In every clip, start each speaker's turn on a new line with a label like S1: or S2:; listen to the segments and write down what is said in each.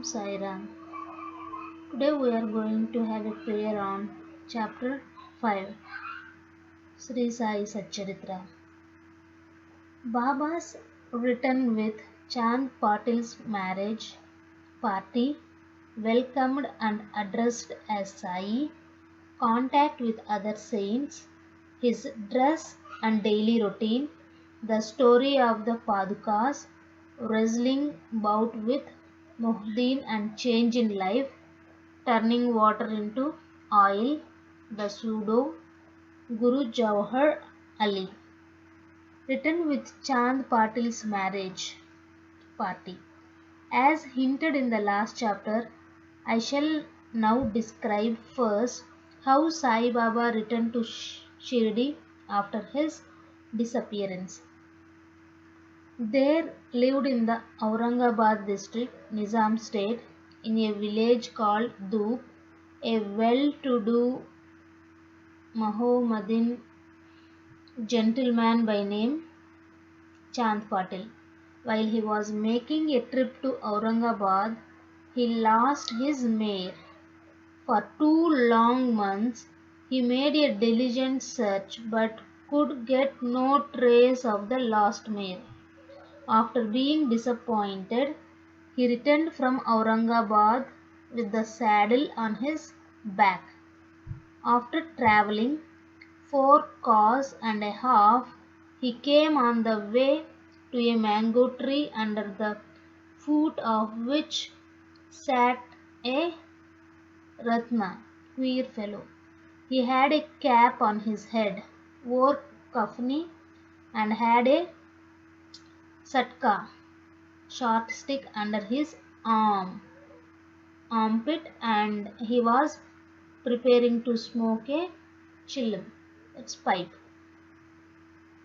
S1: Sai Ram. Today we are going to have a prayer on chapter 5, Sri Sai Satcharitra. Baba's written with Chand Patil's marriage party, welcomed and addressed as Sai, contact with other saints, his dress and daily routine, the story of the Padukas, wrestling bout with Muhyiddin and change in life, turning water into oil, the pseudo Guru Jawahar Ali, written with Chand Patil's marriage party. As hinted in the last chapter, I shall now describe first how Sai Baba returned to Shirdi after his disappearance. There lived in the Aurangabad district, Nizam state, in a village called Dhoop, a well-to-do Mohammedan gentleman by name Chand Patil. While he was making a trip to Aurangabad, he lost his mare. For 2 long months he made a diligent search but could get no trace of the lost mare. After being disappointed, he returned from Aurangabad with the saddle on his back. After travelling 4 hours and a half, he came on the way to a mango tree under the foot of which sat a Ratna, queer fellow. He had a cap on his head, wore kafni, and had a satka, short stick under his armpit, and he was preparing to smoke a chillum, its pipe.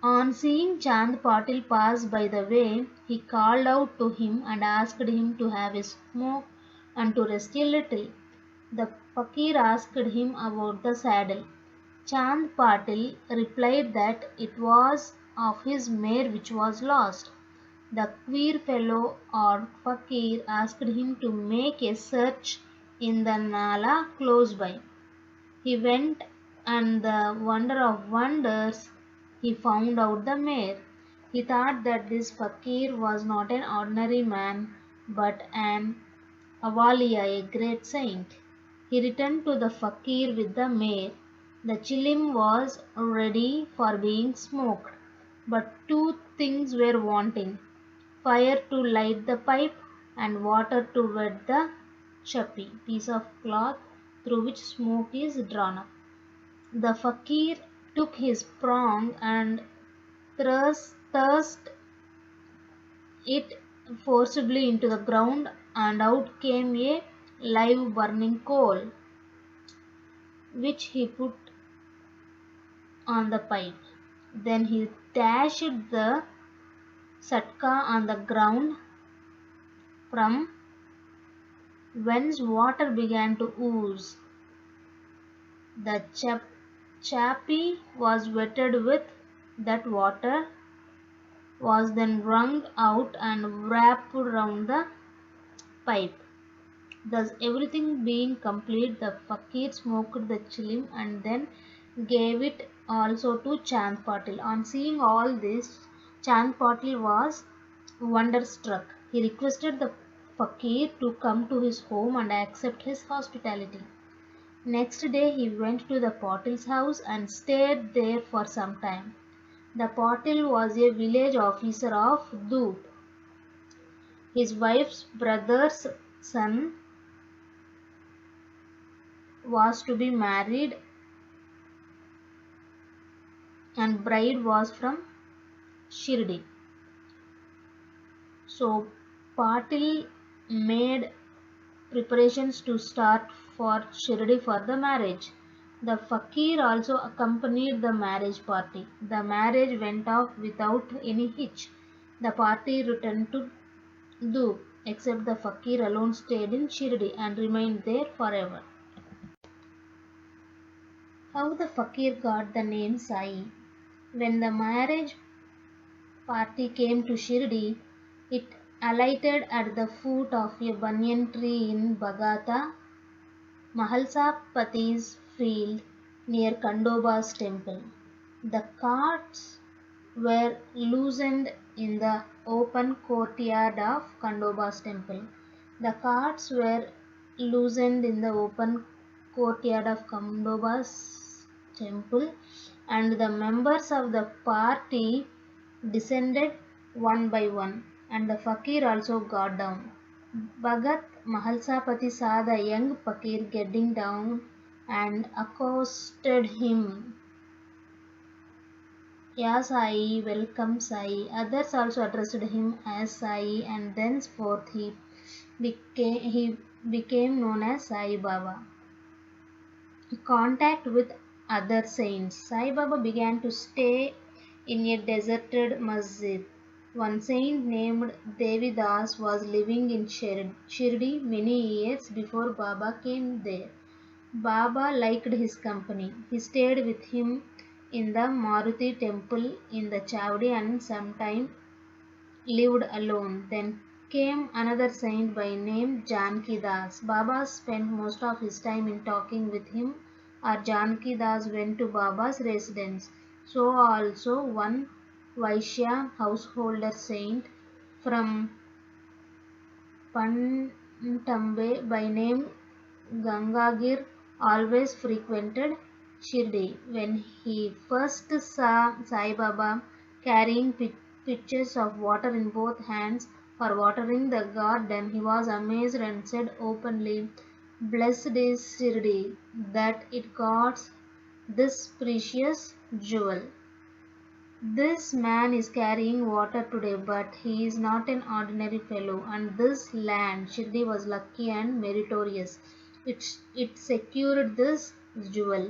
S1: On seeing Chand Patil pass by the way, he called out to him and asked him to have a smoke and to rest a little. The fakir asked him about the saddle. Chand Patil replied that it was of his mare which was lost. The queer fellow or fakir asked him to make a search in the nala close by. He went, and the wonder of wonders, he found out the mare. He thought that this fakir was not an ordinary man but an Avaliya, a great saint. He returned to the fakir with the mare. The chilim was ready for being smoked, but 2 things were wanting: fire to light the pipe and water to wet the chapi, piece of cloth through which smoke is drawn up. The fakir took his prong and thrust it forcibly into the ground, and out came a live burning coal, which he put on the pipe. Then he dashed the satka on the ground, from whence water began to ooze. The chappy was wetted with that water, was then wrung out and wrapped round the pipe. Thus everything being complete, the fakir smoked the chilim and then gave it also to Chand Patil. On seeing all this, Chand Patil was wonderstruck. He requested the fakir to come to his home and accept his hospitality. Next day he went to the Patil's house and stayed there for some time. The Patil was a village officer of Dhoop. His wife's brother's son was to be married, and bride was from Shirdi. So Patil made preparations to start for Shirdi for the marriage. The fakir also accompanied the marriage party. The marriage went off without any hitch. The party returned to Dhoop, except the fakir alone stayed in Shirdi and remained there forever. How the fakir got the name Sai. When the marriage party came to Shirdi, it alighted at the foot of a banyan tree in Bagata, Mahalsapati's field near Kandoba's temple. The carts were loosened in the open courtyard of Kandoba's temple. The carts were loosened in the open courtyard of Kandoba's temple, and the members of the party descended one by one, and the fakir also got down. Bhagat Mahalsapati saw the young fakir getting down and accosted him. Ya Sai, welcome Sai. Others also addressed him as Sai, and thenceforth he became known as Sai Baba. Contact with other saints. Sai Baba began to stay in a deserted masjid. One saint named Devidas was living in Shirdi many years before Baba came there. Baba liked his company. He stayed with him in the Maruti temple in the Chavdi and sometime lived alone. Then came another saint by name Janki Das. Baba spent most of his time in talking with him, or Janki Das went to Baba's residence. So also one Vaishya householder saint from Pantambe by name Gangagir always frequented Shirdi. When he first saw Sai Baba carrying pitchers of water in both hands for watering the garden, he was amazed and said openly, "Blessed is Shirdi that it guards this precious jewel." This man is carrying water today, but he is not an ordinary fellow, and this land, Shirdi, was lucky and meritorious. It secured this jewel.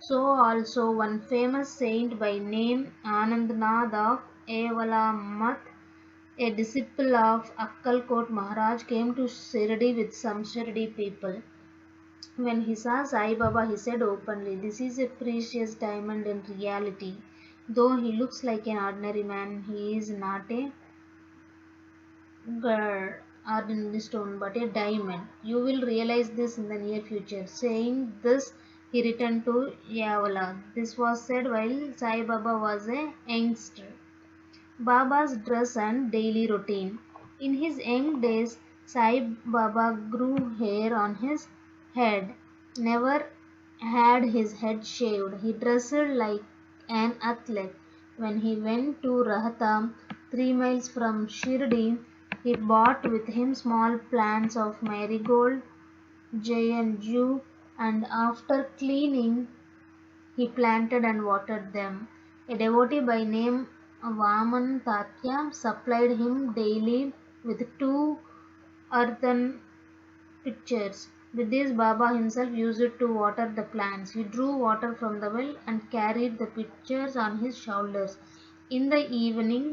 S1: So also one famous saint by name Anandnath of Evalamat, a disciple of Akkalkot Maharaj, came to Shirdi with some Shirdi people. When he saw Sai Baba, he said openly, "This is a precious diamond in reality. Though he looks like an ordinary man, he is not a ordinary stone but a diamond. You will realize this in the near future." Saying this, he returned to Yavala. This was said while Sai Baba was a youngster. Baba's dress and daily routine. In his young days, Sai Baba grew hair on his head, never had his head shaved. He dressed like an athlete. When he went to Rahata, 3 miles from Shirdi, he brought with him small plants of marigold, jayanju, and after cleaning, he planted and watered them. A devotee by name Vaman Tatya supplied him daily with 2 earthen pitchers. With this, Baba himself used it to water the plants. He drew water from the well and carried the pitchers on his shoulders. In the evening,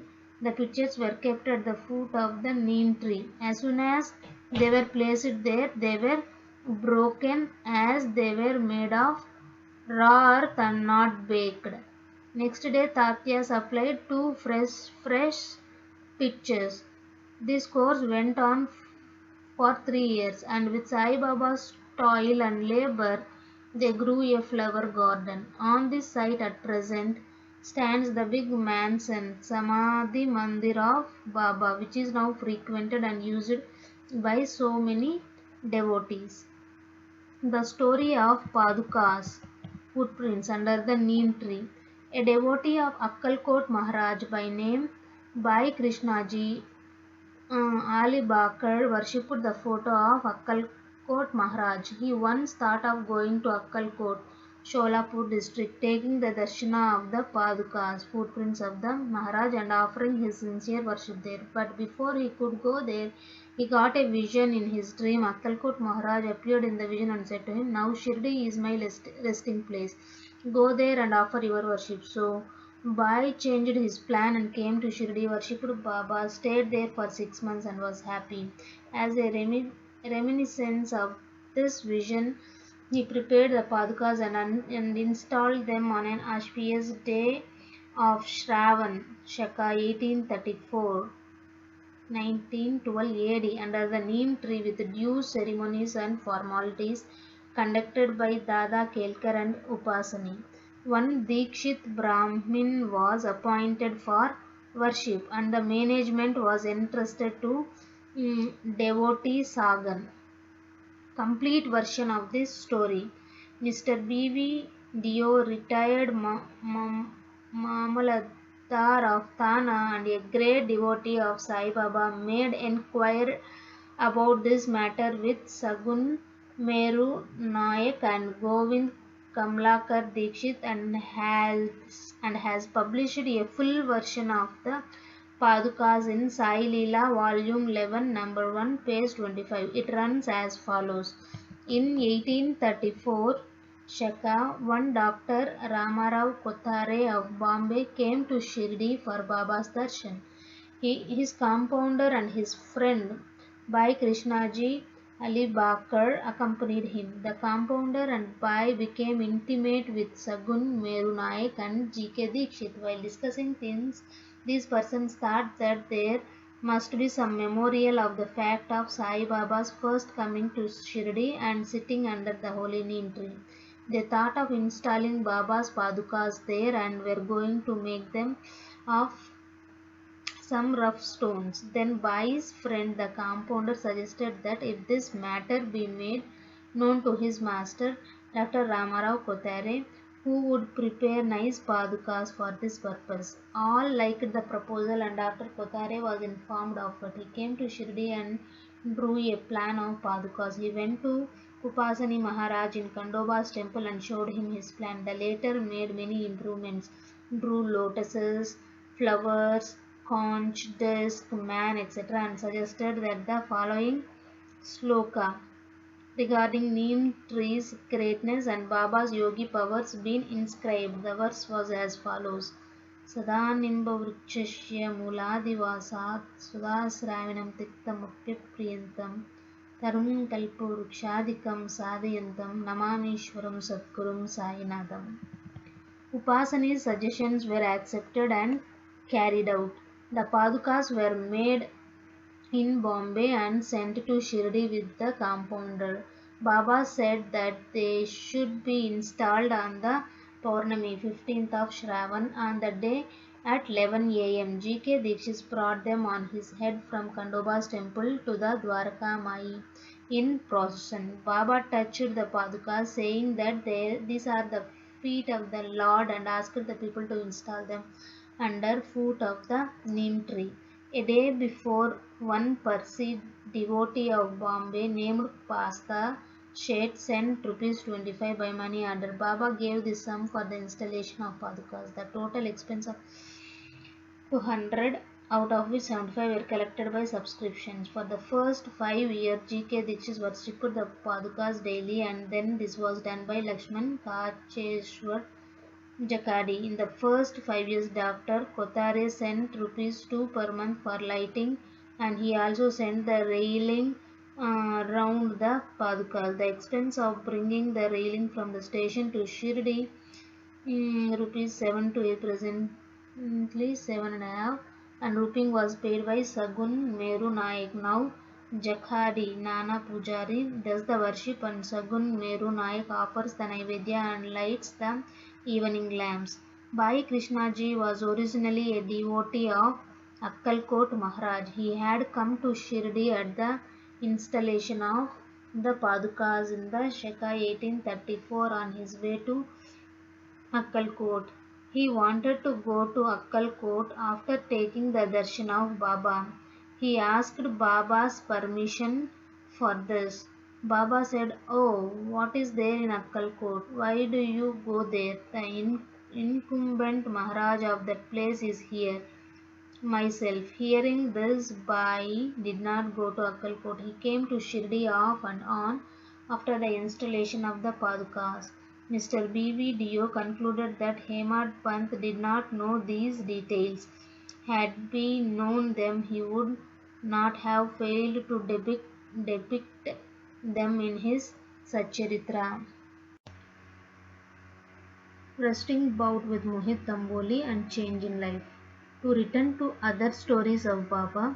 S1: the pitchers were kept at the foot of the neem tree. As soon as they were placed there, they were broken, as they were made of raw earth and not baked. Next day, Tatya supplied 2 fresh pitchers. This course went on for 3 years, and with Sai Baba's toil and labor, they grew a flower garden. On this site at present stands the big mansion Samadhi Mandir of Baba, which is now frequented and used by so many devotees. The story of Paduka's footprints under the neem tree. A devotee of Akkalkot Maharaj by name Bhai Krishnaji Ali Bakar worshipped the photo of Akkalkot Maharaj. He once thought of going to Akkalkot, Sholapur district, taking the darshana of the Padukas, footprints of the Maharaj, and offering his sincere worship there. But before he could go there, he got a vision in his dream. Akkalkot Maharaj appeared in the vision and said to him, "Now Shirdi is my resting place. Go there and offer your worship." So Bai changed his plan and came to Shirdi, worshipped Baba, stayed there for 6 months and was happy. As a reminiscence of this vision, he prepared the Padukas and installed them on an auspicious day of Shravan, Shaka 1834. 1912 AD under the neem tree with due ceremonies and formalities conducted by Dada Kelkar and Upasani. One Dikshit Brahmin was appointed for worship and the management was entrusted to devotee Sagan. Complete version of this story. Mr. B.V. Dio, retired Mamaladar of Thana and a great devotee of Sai Baba, made enquiry about this matter with Sagun Meru Nayak and Govind Kamlakar Dikshit and has published a full version of the Padukas in Sai Leela, Volume 11, Number 1, page 25. It runs as follows. In 1834, Shaka, one Dr. Ramarao Kothare of Bombay came to Shirdi for Baba's darshan. His compounder and his friend Bhai Krishnaji Ali Bakar accompanied him. The compounder and Bhai became intimate with Sagun Meru Naik and G.K. Dikshit. While discussing things, these persons thought that there must be some memorial of the fact of Sai Baba's first coming to Shirdi and sitting under the holy neem tree. They thought of installing Baba's Padukas there and were going to make them of some rough stones. Then Bai's friend the compounder suggested that if this matter be made known to his master, Dr. Ramarao Kothare, who would prepare nice padukas for this purpose. All liked the proposal and Dr. Kothare was informed of it. He came to Shirdi and drew a plan of padukas. He went to Upasani Maharaj in Kandoba's temple and showed him his plan. The latter made many improvements, drew lotuses, flowers, conch, disc, man, etc. and suggested that the following sloka regarding neem tree's greatness and Baba's yogi powers been inscribed. The verse was as follows. Sadanimba vrikshasya muladivasat sudasravinam tiktamupyapriyantam tarum kalpo vrikshadikam sadhayantam namamishwaram satgurum sainadam. Upasani's suggestions were accepted and carried out. The padukas were made in Bombay and sent to Shirdi with the compounder. Baba said that they should be installed on the Purnami, 15th of Shravan, on the day at 11 am. G.K. Dikshit brought them on his head from Kandoba's temple to the Dwarka Mai in procession. Baba touched the padukas, saying that these are the feet of the Lord, and asked the people to install them under foot of the neem tree. A day before, one Parsi devotee of Bombay named Pasta Sheth sent ₹25 by money order. Baba gave this sum for the installation of padukas. The total expense of 200, out of which 75 were collected by subscriptions. For the first 5 years, G.K. Dikshit worshipped the padukas daily, and then this was done by Lakshman Kacheshwar Jakadi. In the first 5 years, Dr. Kothare sent ₹2 per month for lighting, and he also sent the railing round the padukas. The expense of bringing the railing from the station to Shirdi, ₹7 to 8, presently 7.5, and rooping was paid by Sagun Meru Naik. Now Jakhadi Nana Pujari does the worship and Sagun Meru Naik offers the Naivedya and lights the evening lamps. Bhai Krishnaji was originally a devotee of Akkalkot Maharaj. He had come to Shirdi at the installation of the Padukas in the Shaka 1834 on his way to Akkalkot. He wanted to go to Akkalkot after taking the darshan of Baba. He asked Baba's permission for this. Baba said, "Oh, what is there in Akkalkot? Why do you go there? The incumbent Maharaj of that place is here." Myself. Hearing this, Bai did not go to Akkalkot. He came to Shirdi off and on after the installation of the Padukas. Mr. B.V. Dio concluded that Hemad Pant did not know these details. Had he known them, he would not have failed to depict them in his Satcharitra. Resting bout with Mohit Tamboli and change in life. To return to other stories of Baba,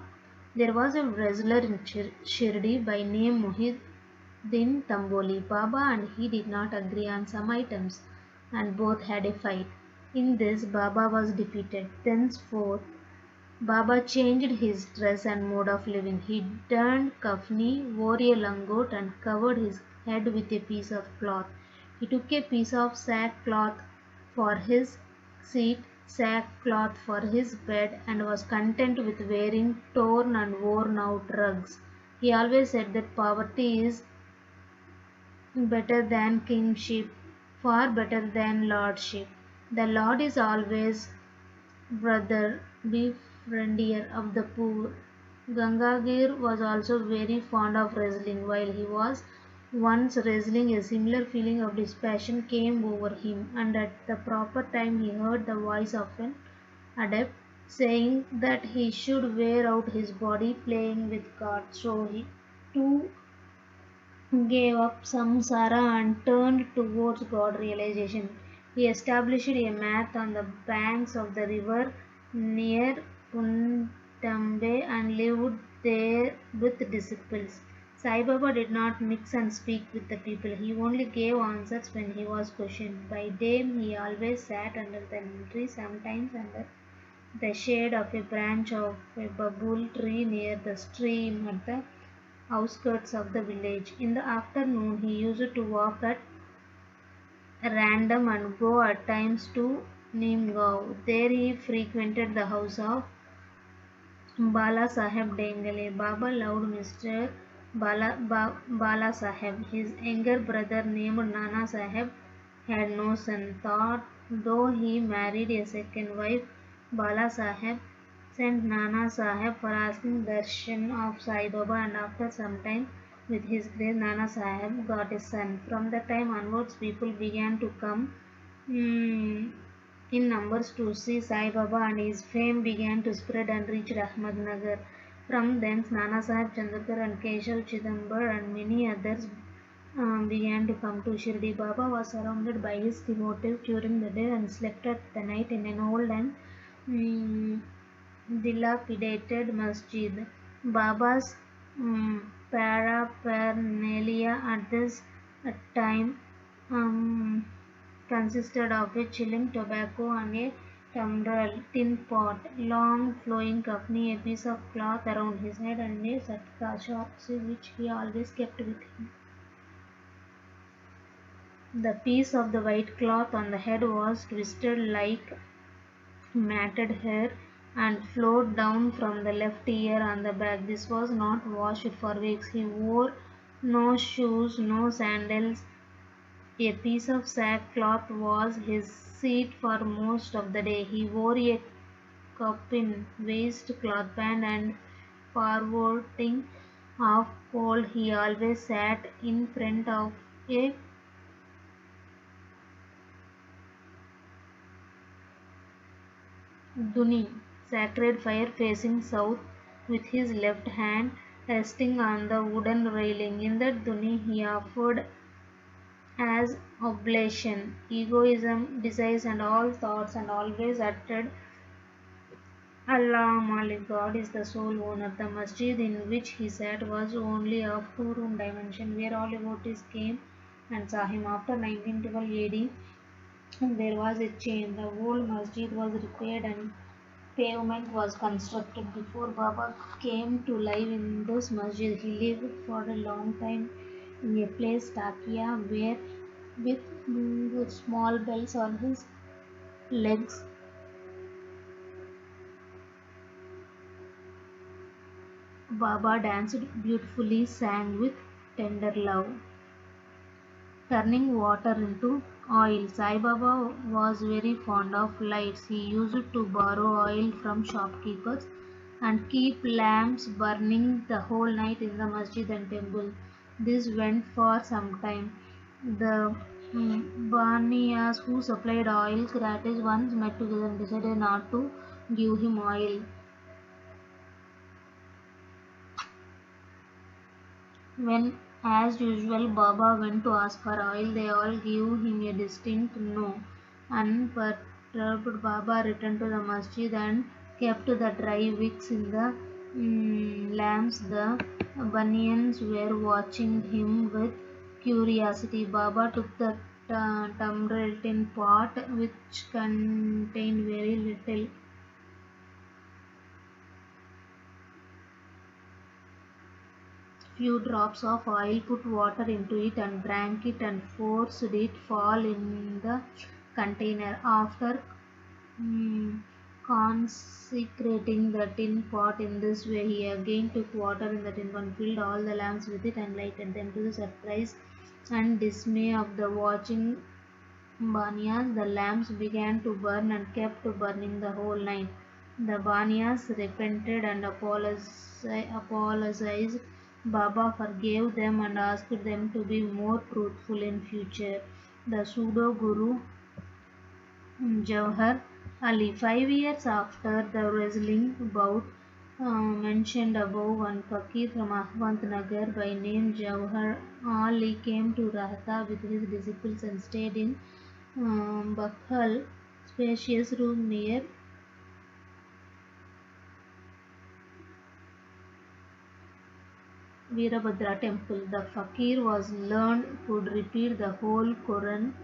S1: There was a wrestler in Shirdi by name Muhyiddin Tamboli. Baba and he did not agree on some items, and both had a fight. In this, Baba was defeated. Thenceforth, Baba changed his dress and mode of living. He turned kafni, wore a langot, and covered his head with a piece of cloth. He took a piece of sackcloth for his seat, sackcloth for his bed, and was content with wearing torn and worn out rugs. He always said that poverty is better than kingship, far better than lordship. The Lord is always brother, befriender of the poor. Gangagir was also very fond of wrestling. While he was once wrestling, a similar feeling of dispassion came over him, and at the proper time he heard the voice of an adept saying that he should wear out his body playing with God. So he too gave up samsara and turned towards God realization. He established a mat on the banks of the river near Puntambe and lived there with disciples. Sai Baba did not mix and speak with the people. He only gave answers when he was questioned. By day he always sat under the tree, sometimes under the shade of a branch of a babul tree near the stream at the outskirts of the village. In the afternoon, he used to walk at random and go at times to Nimgaon. There he frequented the house of Bala Saheb Dengale. Baba loved Mr. Bala Saheb. His younger brother named Nana Saheb had no son. Though he married a second wife, Bala Saheb sent Nana Saheb for asking darshan of Sai Baba, and after some time with his grace Nana Saheb got a son. From that time onwards people began to come mm, in numbers to see Sai Baba, and his fame began to spread and reach Ahmednagar. From thence Nana Saheb Chandrakar and Keshav Chidambar and many others began to come to Shirdi. Baba was surrounded by his devotees during the day and slept at the night in an old and mm, dilapidated masjid. Baba's paraphernalia at this time consisted of a chilling tobacco and a tumbrel, tin pot, long flowing kafni, a piece of cloth around his head, and a satka shortsi which he always kept with him. The piece of the white cloth on the head was twisted like matted hair and flowed down from the left ear on the back. This was not washed for weeks. He wore no shoes, no sandals. A piece of sackcloth was his seat for most of the day. He wore a cup-in waist cloth band, and forwarding of cold he always sat in front of a Duni, sacred fire facing south, with his left hand resting on the wooden railing. In that Duni he offered as oblation, egoism, desires and all thoughts, and always uttered Allah Malik, God is the sole owner. The masjid in which he sat was only of two-room dimension, where all devotees came and saw him. After 1912 AD, there was a change. The old masjid was repaired and pavement was constructed. Before Baba came to live in this masjid, he lived for a long time in a place Takia, where with small bells on his legs, Baba danced beautifully, sang with tender love, turning water into oil. Sai Baba was very fond of lights. He used to borrow oil from shopkeepers and keep lamps burning the whole night in the masjid and temple. This went for some time. The Baniyas who supplied oil gratis once met together and decided not to give him oil. When, as usual, Baba went to ask for oil, they all gave him a distinct no. Unperturbed, Baba returned to the masjid and kept the dry wicks in the lamps. The Banyans were watching him with curiosity. Baba took the tamarind pot, which contained very little few drops of oil, put water into it and drank it and forced it fall in the container. After consecrating the tin pot in this way, he again took water in the tin pot, filled all the lamps with it and lighted them. To the surprise and dismay of the watching Banyas, the lamps began to burn and kept burning the whole night. The Banyas repented and apologized. Baba forgave them and asked them to be more truthful in future. The pseudo guru Jawhar Ali. 5 years after the wrestling bout mentioned above, one fakir from Ahmednagar by name Jawhar Ali came to Rahata with his disciples and stayed in Bakhal, spacious room near Veerabhadra temple. The fakir was learned, could repeat the whole Quran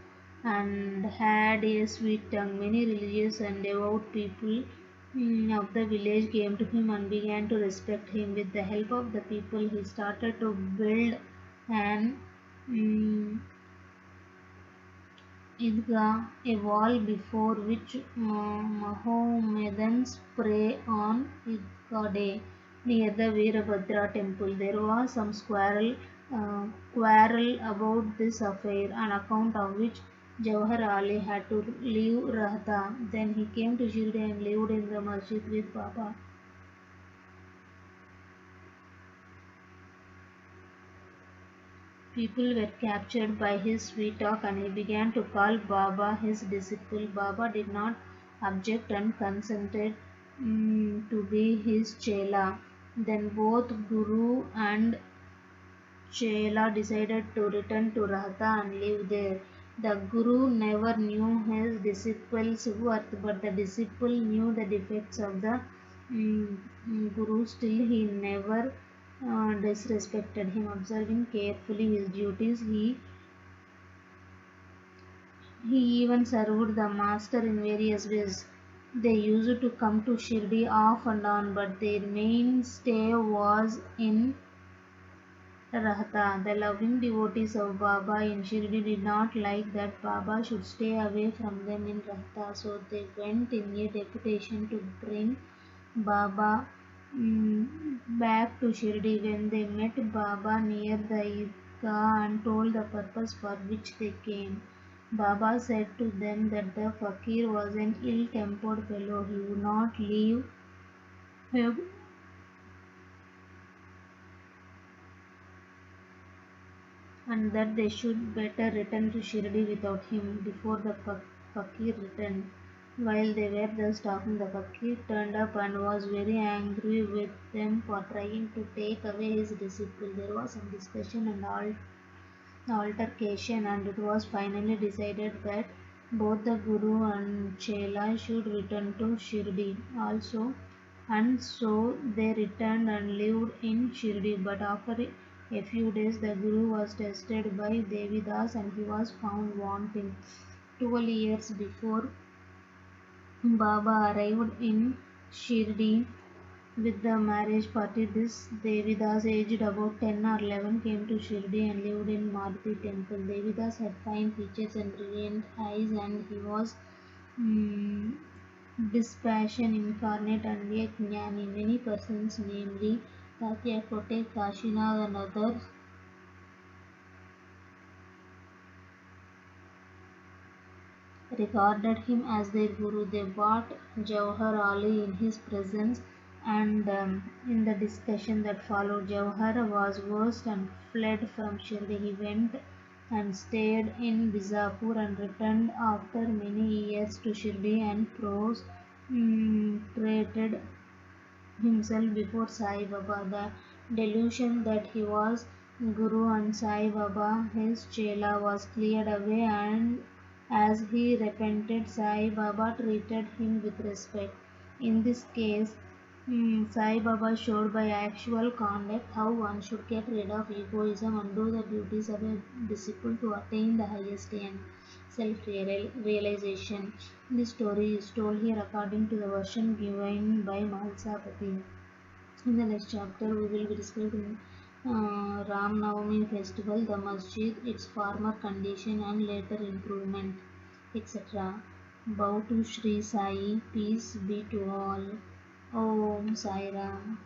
S1: and had a sweet tongue. Many religious and devout people of the village came to him and began to respect him. With the help of the people, he started to build an Idgah, a wall before which Mohammedans pray on Idgah Day. Near the Veerabhadra temple, there was some quarrel about this affair, on account of which Jawhar Ali had to leave Rahta. Then he came to Shirdi and lived in the masjid with Baba. People were captured by his sweet talk and he began to call Baba his disciple. Baba did not object and consented to be his chela. Then both Guru and Chela decided to return to Rahata and live there. The Guru never knew his disciple's worth, but the disciple knew the defects of the Guru. Still, he never disrespected him. Observing carefully his duties, he even served the master in various ways. They used to come to Shirdi off and on, but their main stay was in Rahata. The loving devotees of Baba in Shirdi did not like that Baba should stay away from them in Rahata, so they went in a deputation to bring Baba back to Shirdi. When they met Baba near the Idgah and told the purpose for which they came, Baba said to them that the fakir was an ill-tempered fellow. He would not leave him and that they should better return to Shirdi without him before the fakir returned. While they were thus talking, the fakir turned up and was very angry with them for trying to take away his disciple. There was some discussion and altercation, and it was finally decided that both the Guru and Chela should return to Shirdi also, and so they returned and lived in Shirdi. But after a few days, the Guru was tested by Devidas and he was found wanting. 12 years before Baba arrived in Shirdi with the marriage party, this Devidas, aged about 10 or 11, came to Shirdi and lived in Maruti temple. Devidas had fine features and brilliant eyes, and he was dispassion incarnate and a jnani. Many persons, namely Tatya Kote, Kashinath and others, regarded him as their guru. They bought Jawhar Ali in his presence, and in the discussion that followed, Jawhar was worst and fled from Shirdi. He went and stayed in Bizapur and returned after many years to Shirdi and prostrated himself before Sai Baba. The delusion that he was Guru and Sai Baba, his chela, was cleared away, and as he repented, Sai Baba treated him with respect. In this case, Sai Baba showed by actual conduct how one should get rid of egoism and do the duties of a disciple to attain the highest end, self-realization. This story is told here according to the version given by Mahalsapati. In the next chapter, we will be discussing Ram Navami festival, the masjid, its former condition and later improvement, etc. Bow to Sri Sai, peace be to all. Om Sai Ram.